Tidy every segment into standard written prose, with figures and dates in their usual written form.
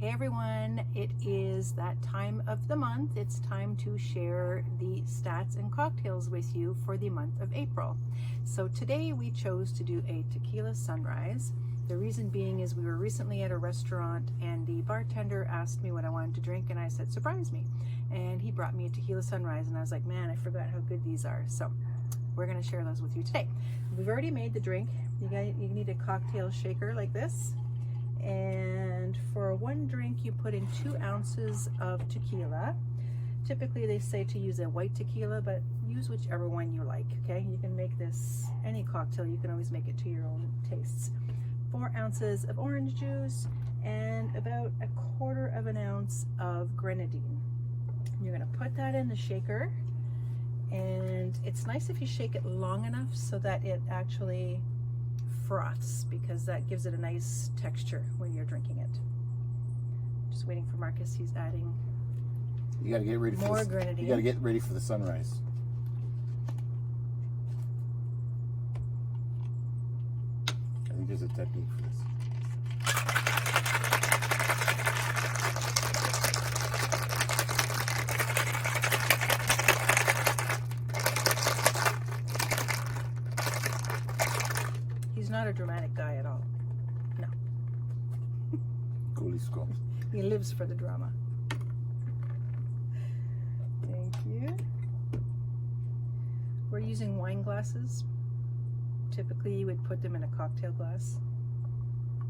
Hey everyone, it is that time of the month. It's time to share the stats and cocktails with you for the month of April. So today we chose to do a Tequila Sunrise. The reason being is we were recently at a restaurant and the bartender asked me what I wanted to drink and I said, surprise me. And he brought me a Tequila Sunrise and I was like, man, I forgot how good these are. So we're gonna share those with you today. We've already made the drink. You need a cocktail shaker like this. And for one drink, you put in 2 ounces of tequila. Typically they say to use a white tequila, but use whichever one you like, okay? You can make this any cocktail. You can always make it to your own tastes. 4 ounces of orange juice and about 1/4 ounce of grenadine. You're gonna put that in the shaker, and it's nice if you shake it long enough so that it actually froths, because that gives it a nice texture when you're drinking it. Just waiting for Marcus. He's adding You gotta get ready for more grenadine. You gotta get ready for the sunrise. I think there's a technique for this. He's not a dramatic guy at all. No. Cool, cool. He lives for the drama. Thank you. We're using wine glasses. Typically you would put them in a cocktail glass,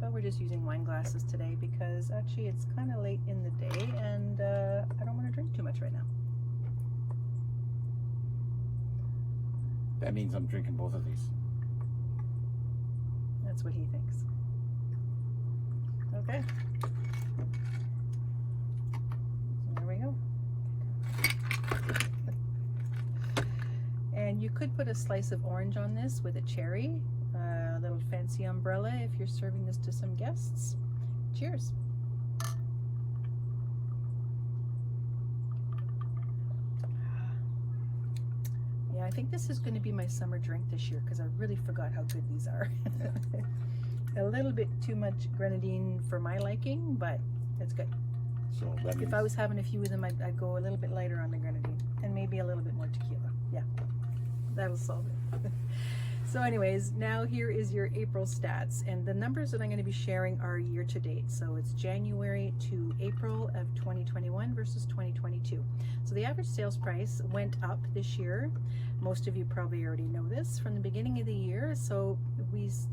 but we're just using wine glasses today because actually it's kind of late in the day and I don't want to drink too much right now. That means I'm drinking both of these. That's what he thinks. Okay. There we go. And you could put a slice of orange on this with a cherry, a little fancy umbrella if you're serving this to some guests. Cheers. Yeah, I think this is going to be my summer drink this year because I really forgot how good these are. A little bit too much grenadine for my liking, but it's good. So that means If I was having a few of them, I'd go a little bit lighter on the grenadine and maybe a little bit more tequila. Yeah, that'll solve it. So anyways, now here is your April stats, and the numbers that I'm going to be sharing are year to date. So it's January to April of 2021 versus 2022. So the average sales price went up this year. Most of you probably already know this from the beginning of the year. So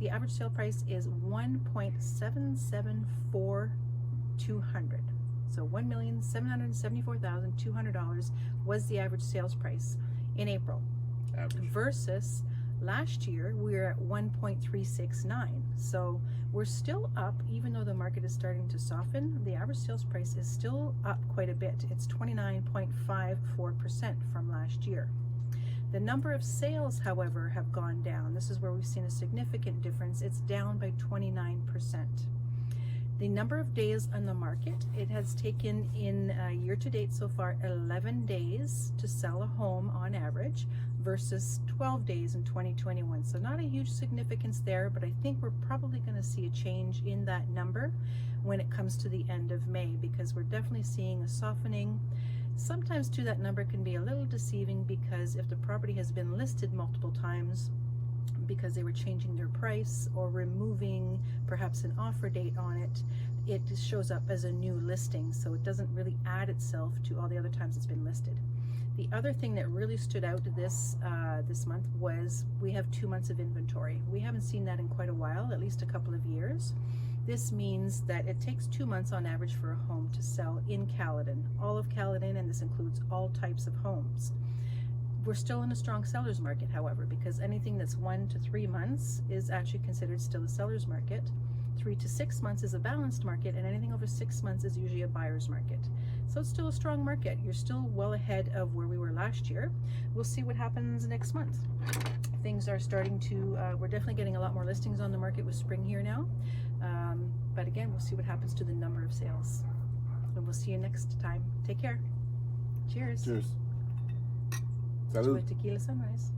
the average sale price is $1,774,200. So $1,774,200 was the average sales price in April. average. Versus last year we were at 1.369. So we're still up, even though the market is starting to soften. The average sales price is still up quite a bit. It's 29.54% from last year. The number of sales, however, have gone down. This is where we've seen a significant difference. It's down by 29%. The number of days on the market, it has taken in year to date so far 11 days to sell a home on average versus 12 days in 2021. So not a huge significance there, but I think we're probably going to see a change in that number when it comes to the end of May, because we're definitely seeing a softening. Sometimes too, that number can be a little deceiving because if the property has been listed multiple times because they were changing their price or removing perhaps an offer date on it, it shows up as a new listing, so it doesn't really add itself to all the other times it's been listed. The other thing that really stood out this month was we have 2 months of inventory. We haven't seen that in quite a while, at least a couple of years. This means that it takes 2 months on average for a home to sell in Caledon, all of Caledon, and this includes all types of homes. We're still in a strong seller's market, however, because anything that's 1 to 3 months is actually considered still a seller's market. 3 to 6 months is a balanced market, and anything over 6 months is usually a buyer's market. So it's still a strong market. You're still well ahead of where we were last year. We'll see what happens next month. Things are starting to, we're definitely getting a lot more listings on the market with spring here now. But again, we'll see what happens to the number of sales. And we'll see you next time. Take care. Cheers. Cheers. To a Salud. Tequila Sunrise.